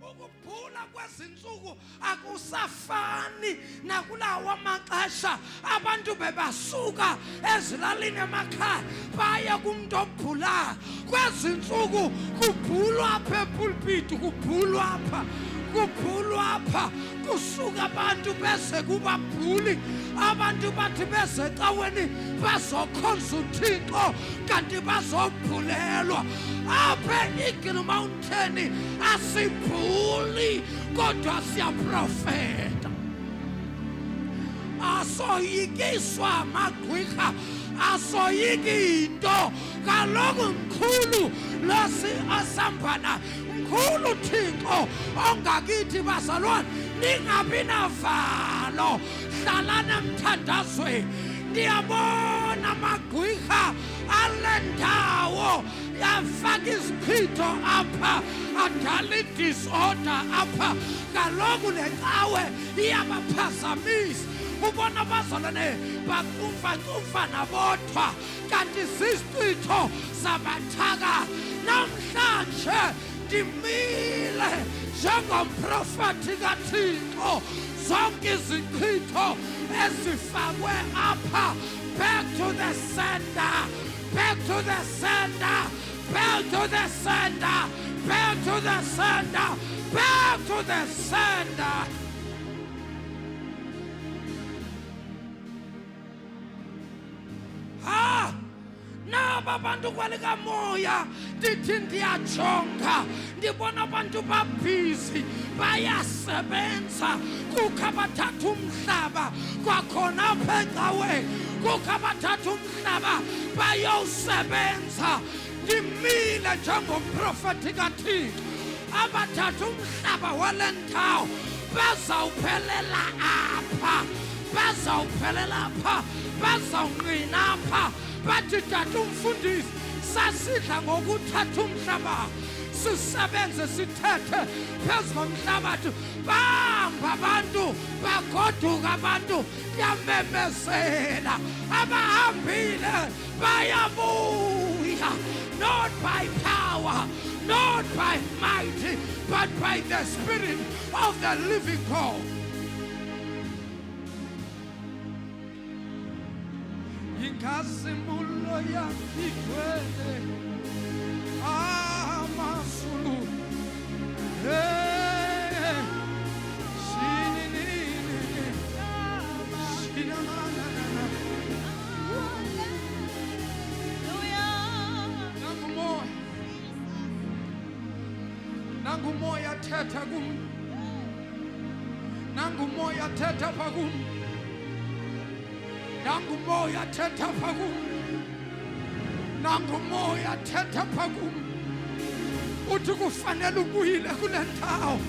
ukubhula kwezinsuku akusafani nakulawa maxesha. Abantu bebasuka ezilalini emakhaya baye kumuntu obhulayo. Kwezinsuku kubhulwa apha epulpiti, kubhulwa apha, kubhulwa apha, kusuka abantu bese kubabhuli. Abantu bathi bese ecaweni bazokhonza uThixo kanti bazobhulelwa. Apha eEagle Mountain asibhuli kodwa siyaprofeta. Asoyikiswa amagqwirha, asoyiki into. Kaloku mkhulu losi asambana, mkhulu Thixo ongakithi bazalwane. Ningabi navalo, hlalani emthandazweni. Ndiyabona amagqwirha ale ndawo yafaka izichitho apha, adala idisorder apha. Kaloku le cawe iyabaphazamisa. Ubona abazalwane bakumfa nabodwa kanti zisichitho zabathaka. Namhlanje ndimile njengomprofeti kaThixo. Zonke izichitho ezifakwe apha, back to the sender, back to the sender, back to the sender, back to the sender, back to the sender. Ha! Naba abantu kwalika moya ndithi ndiyajonga, ndibona abantu babhizi bayasebenza. Kukho abathatha umhlaba kwakhona apha ecaweni, kukho abathatha umhlaba bayowusebenza. Ndimile njengomprofeti kaThixo. Abathatha umhlaba wale ndawo bazawuphelela apha, bazawuphelela apha, bazawungqina apha. Bathi tata umfundisi sasidla ngokuthatha umhlaba, sisebenze sithethe phezu komhlabathi. Bahamba abantu, bagoduka abantu, ndiyamemezela abahambile bayabuya, not by power, not by might, but by the Spirit of the living God. Inkazimulo yakigcwele amazulu, nangumoya thetha kum, nangumoya thetha pakum, nangumoya thetha pakum, nangumoya thetha pakum. Uthi kufanele ubuyile kule ndawo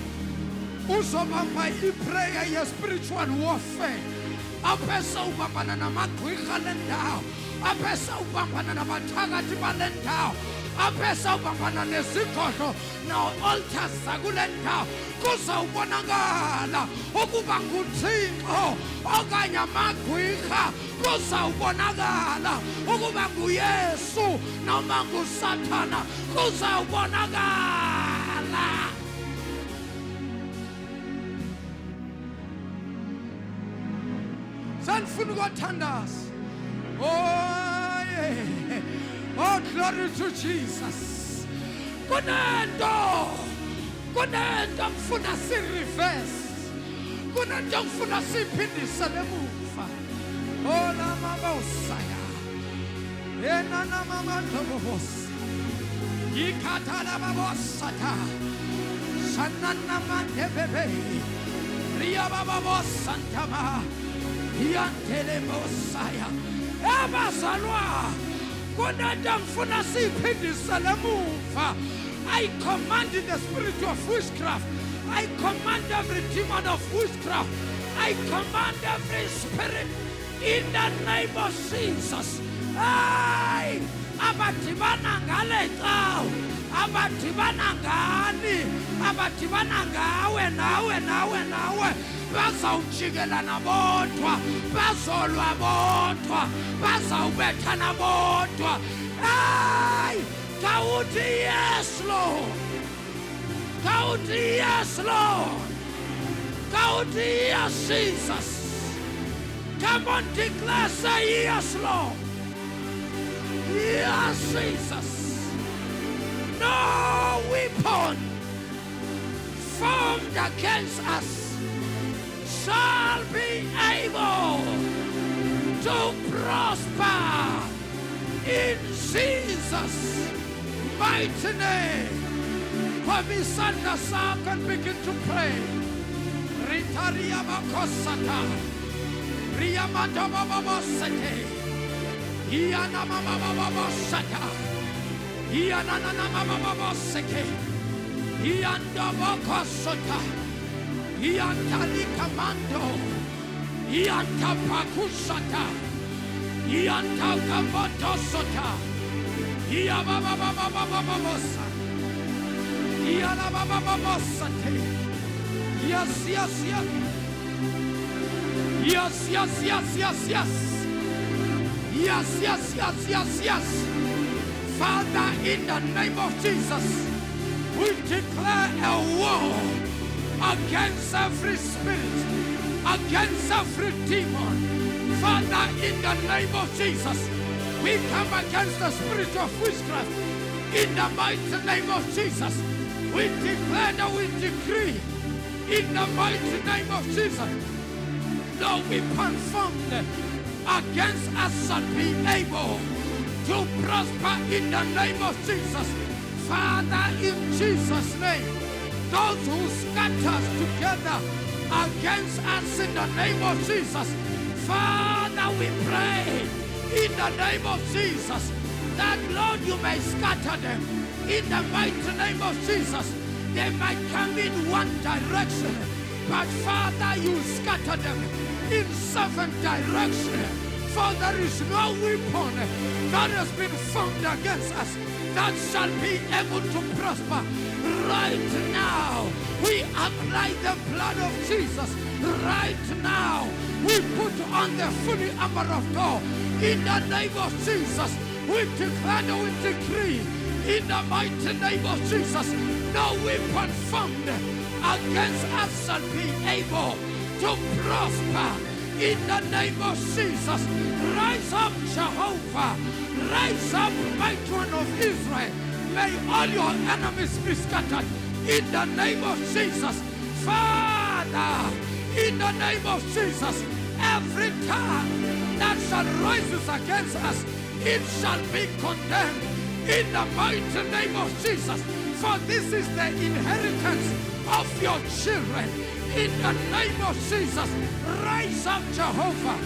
uzobamba iprayer ye-spiritual warfare. Apesa ubambana namagqwirha le ndawo, apesa ubambana nabathakathi bale ndawo, apesa ubambana nezigodlo na-altars zakule ndawo. Kuzawubonakala ukuba nguThixo okanye amagqwirha. Kuzawubonakala ukuba nguYesu noma nguSathana. Kuzawubonakala. Sanifuna ukuthandaza. Oh yeah. Oh, glory to Jesus. Kunento ngifuna si-reverse. Kunento ngifuna siphindisele emuva. Oh, namabosaya. Ena namamandlobosi. Yikha Katala babosata. Sanana mandebebe. Ria babosantama. Yantele bosaya. Ebazalwa. Kunada mfuna siphindisele muva. I command in the spirit of witchcraft. I command every demon of witchcraft. I command every spirit in the name of Jesus. Ay, abatibana ngale tao, abatibana ngani, abatibana ngawe nawe. Bazawujikelana bodwa, bazolwa bodwa, bazawubethana bodwa. Ay, kawuthi yes Lord. Kawuthi yes Lord. Kawuthi yes Jesus. Come on, declare, say yes Lord. Yes Jesus. No weapon formed against us shall be able to prosper in Jesus' mighty name. Komisanda sa can begin to pray. Ritaria makosata, Riyamata bababosate, Iyana bababosata, Iyana bababosake, Iyanda bakosota, Iyantali kamando, Iyanta pakusata, Iyanta kabotosota, Iyabababababababosata. Yes, yes, yes. Yes, yes, yes, yes, yes. Yes, yes, yes, yes, yes. Father, in the name of Jesus, we declare a war against every spirit, against every demon. Father, in the name of Jesus, we come against the spirit of witchcraft. In the mighty name of Jesus, we declare that we decree in the mighty name of Jesus, no weapon formed against us shall be able to prosper in the name of Jesus. Father, in Jesus' name, those who scatter together against us in the name of Jesus, Father, we pray in the name of Jesus that, Lord, you may scatter them in the mighty name of Jesus. They might come in one direction, but Father, you scatter them in 7 directions. For there is no weapon that has been formed against us that shall be able to prosper. Right now, we apply the blood of Jesus. Right now, we put on the full armor of God. In the name of Jesus, we declare and we decree in the mighty name of Jesus, no weapon formed against us shall be able to prosper. In the name of Jesus, rise up, Jehovah. Rise up, mighty one of Israel. May all your enemies be scattered. In the name of Jesus, Father, in the name of Jesus, every tongue that shall rise against us, it shall be condemned. In the mighty name of Jesus, for this is the inheritance of your children. In the name of Jesus, rise up, Jehovah.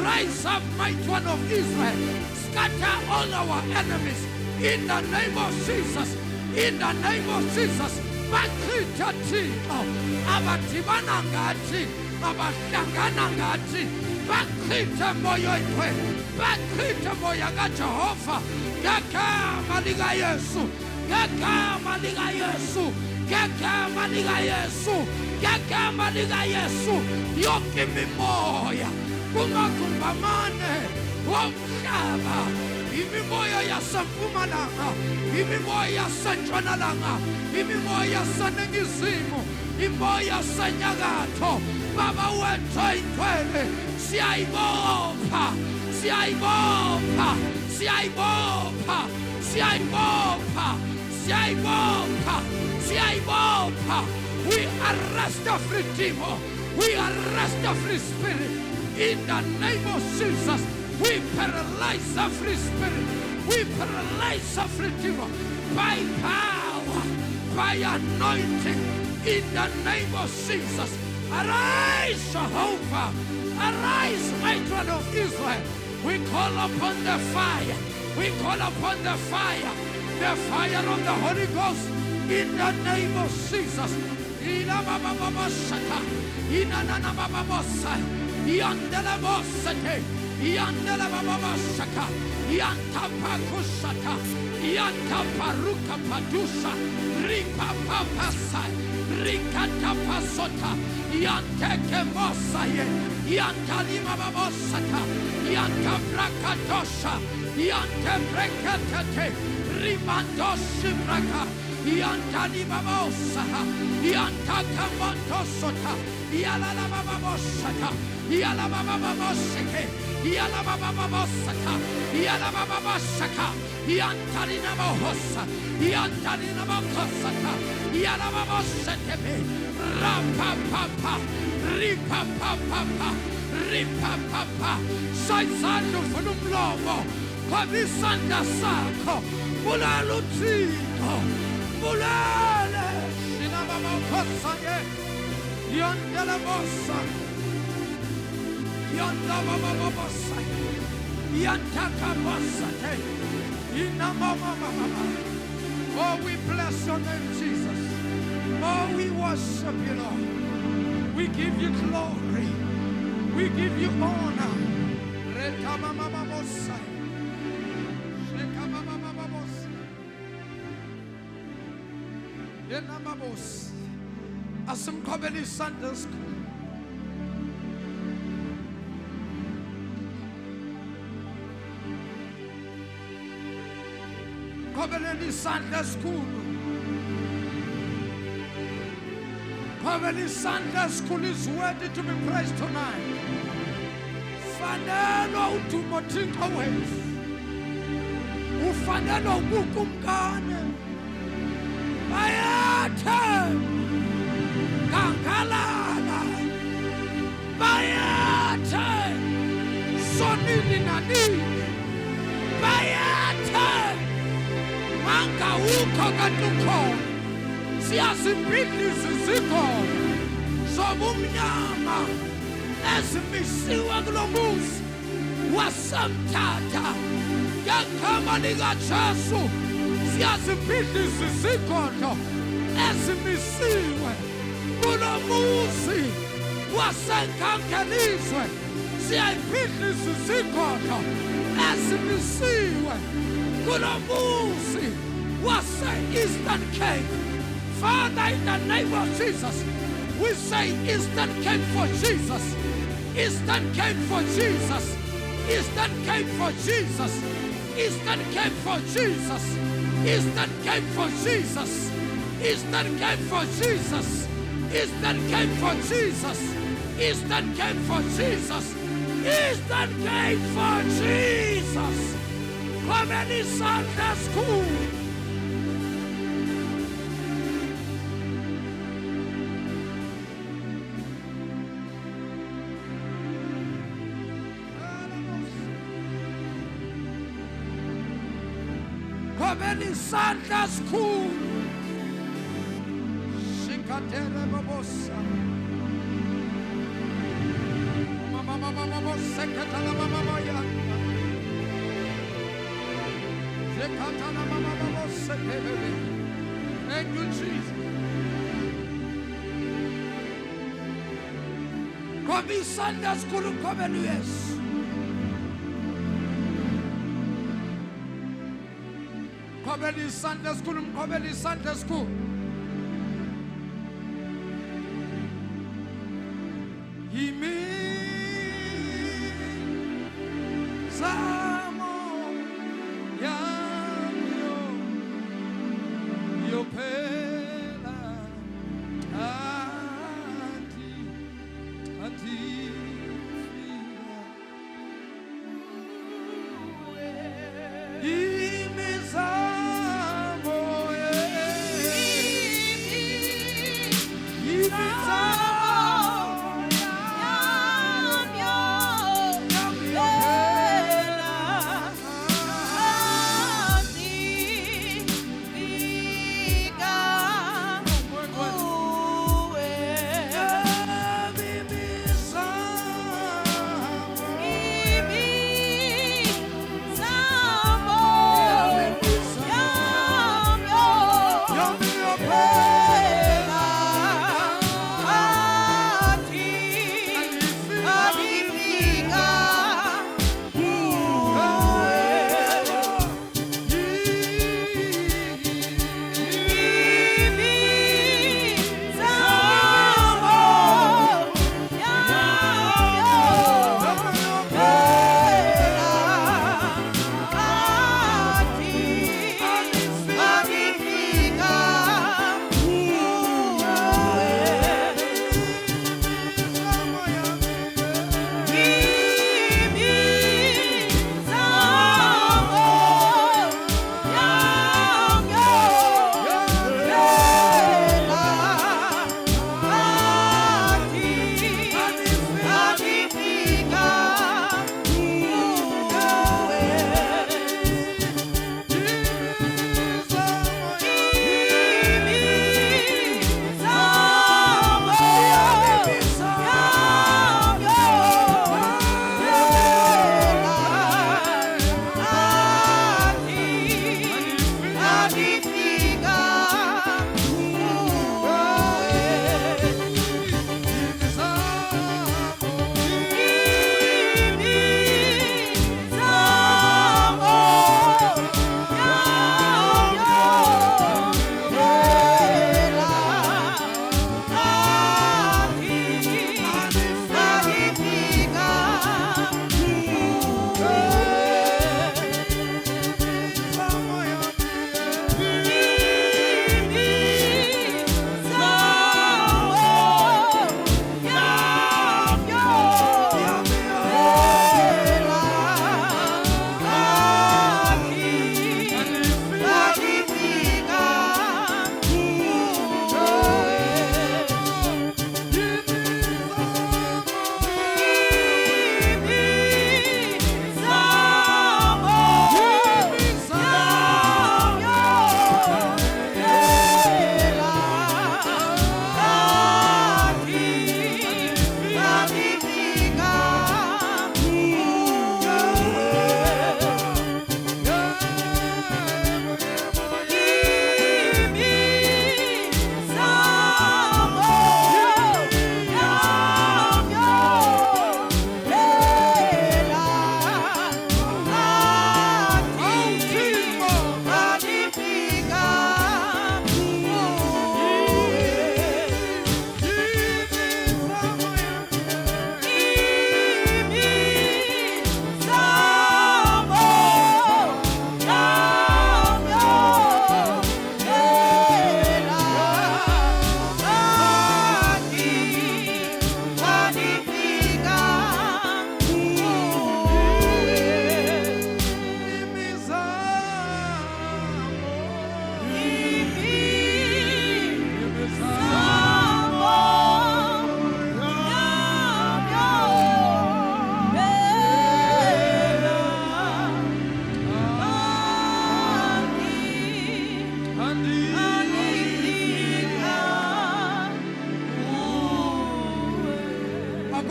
Rise up, mighty one of Israel. Scatter all our enemies. In the name of Jesus. In the name of Jesus. Bakrita tino. Abatibana ngati. Abahlangana ngati. Bakrita moyo itwe. Bakrita moyo ga Jehovah. Gagama lika Yesu. Gagama lika Yesu. Gagama lika Yesu. Gagama lika Yesu. Yoke mimoya. Kumakumbamane. Womhlaba. Imimoya yasempumalanga. Imimoya yasentshonalanga. Imimoya yaseningizimu. Imoya yasenyakatho. Baba wethu intwele. Siyayibopha. Siyayibopha. Siyayibopha. Siyayibopha. Siyayibopha. Siyayibopha. We arrest every demon. We arrest every spirit. In the name of Jesus, we paralyze every spirit. We paralyze every demon by power. by anointing in the name of Jesus. Arise, Jehovah. Arise, mighty one of Israel. We call upon the fire. We call upon the fire of the Holy Ghost in the name of Jesus. Ila baba baba shaka, ina nana baba bossa, yandela bossate, yandela baba shaka, yanta pakushata, yanta paruka padusha, ripa papasa, rikata pasota, yanteke mossaye, yanta lima baba bossata, yanta brakatosha, yanta brekatate, rimandoshi braka. Yantani babosa, yantaka montosota, yala baba bosata, yala baba boseke, yala baba bosata, yala baba bosaka, yantani namohosa, yantani namokosata, yala baba bosete, rapa papa, ripa papa, ripa papa, saizando funumlomo, komisanda sako, mulalutito. Mulale, Shinababa Kosaye, Yandela Bossa, Yandababa Bossa, Yantaka Bossate, Inamama. Oh, we bless your name, Jesus. Oh, we worship you, Lord. We give you glory. We give you honor. Retamama Bossa, Shekamama Bossa. Asimkobeli Sunday School. Kobeli Sunday School. Kobeli Sunday School is worthy to be praised tonight. Fanelo utumotinka ways. Ufanelo bukumkane. Bayate Kangalala Bayate Sonini Nani Bayate Manga Uko Gatuko Siasipili Ziziko Sobumnyama Esimisiwa Globus Wasamtata Yakamaniga Chasu Siasipili Zizikoto Esimisiwe Munamusi Wasankankanizwe Siasipili Zizikoto Esimisiwe Munamusi Wasa Eastern Cape. Father, in the name of Jesus, we say Eastern Cape for Jesus. Eastern Cape for Jesus. Eastern Cape for Jesus. Eastern Cape for Jesus. Eastern Cape for Jesus. Eastern Cape for Jesus. Eastern Cape for Jesus. Eastern Cape for Jesus. Eastern Cape for Jesus. Comedy Sunday School. Comedy Sunday School. Shikatere babosa. Mama sekatala mama ya. Shikatala mama sekatele. Thank you, Jesus. Comedy Sunday School comedy yes. Kobeli Sunday School, Kobeli Sunday School. Imi Samo Yanyo Yopela Anti Ika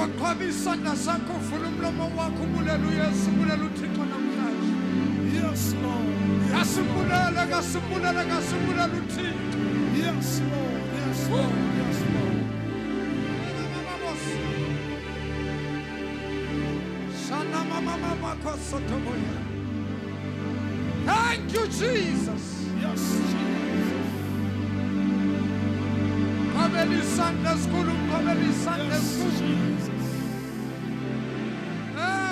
Qhaqhaqhaba isandla sakho uvula umlomo wakho ubulela uYesu ubulela uThixo namhlanje. Yes, Lord. Yes, Lord. Kasibulela uThixo. Yes, Lord. Yes, Lord. Yes, Lord. Shana mama kosotoboya. Thank you, Jesus. Yes, Jesus. Qabela isandla esikhulu, qabela isandla Yes, esikhulu. Jesus.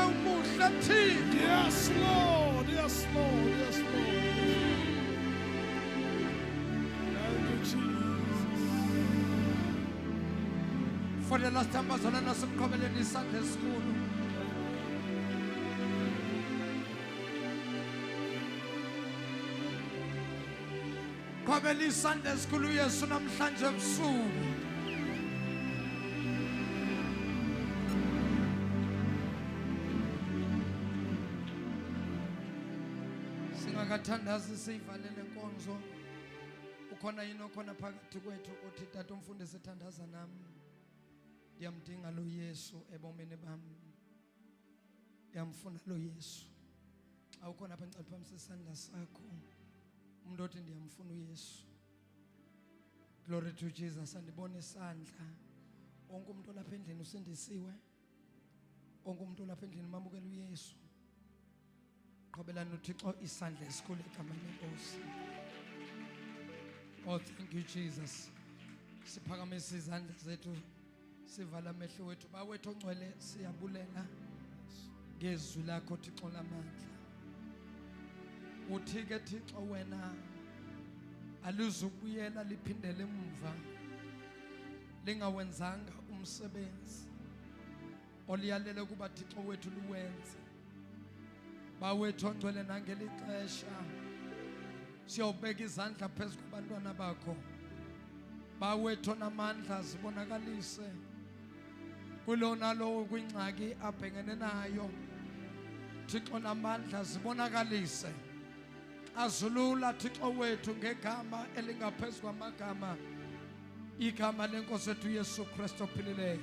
Umuhle Thixo. Yes, Lord. Yes, Lord. Yes, Lord. Thank you, Jesus. For the last time bazalana simqhubeleni isandla esikhulu. Qabela isandla esikhulu uYesu namhlanje ebusuku. Singakathandazi siyivalele inkonzo. Ukhona yini okhona phakathi kwethu uthi tata umfundisi ethandaza nami. Ndiyamdinga lo Yesu ebomini bami. Ndiyamfuna lo Yesu. Xa ukhona apha ngicela phambi sesandla sakho. Umuntu othi ndiyamfuna uYesu. Glory to Jesus. Andibona isandla. Wonke umuntu olapha endlini usindisiwe. Wonke umuntu olapha endlini mamukela uYesu. Qhubelana uThixo isandla esikhulu egameni lenkosi. Oh, thank you, Jesus. Siphakamisa izandla zethu. Sivala amehlo wethu. Bawethu ongcwele siyabulela ngezwi lakho Thixo lamandla. Uthi ke Thixo wena alizubuyela liphindele emuva lingawenzanga umsebenzi oliyalele kuba Thixo wethu luwenze. Bawethu ongcwele nangelixesha siyobeka izandla phezu kubantwana bakho. Bawethu namandla zibonakalise kulona lo kwingxaki abhengene nayo. Thixo namandla zibonakalise. Azulula Thixo wethu ngegama elingaphezu kwamagama. Igama lenkosi yethu Yesu Kristu ophilileyo.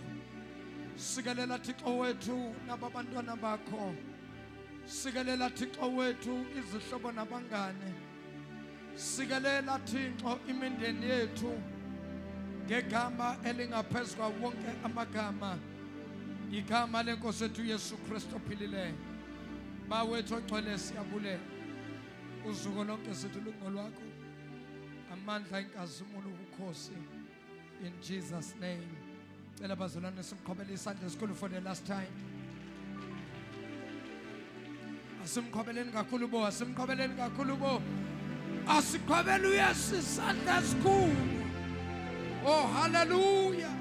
Sikelela Thixo wethu nabantwana bakho. Sikelela Thixo wethu izihlobo nabangane. Sikelela Thixo imindeni yethu ngegama elingaphezu kwa wonke amagama. Igama lenkosi yethu Yesu Kristu ophilileyo. Bawethu ongcwele siyabulela. Uzuko lonke sithi lungo lwakho. Amandla inkazimulo ubukhosi. In Jesus' name. Cela bazalwane simqhobele isandla esikhulu for the last time. Asimqhobeleni kakhulu bo, asimqhobeleni kakhulu bo. Asiqhobele uYesu isandla esikhulu. Oh, hallelujah.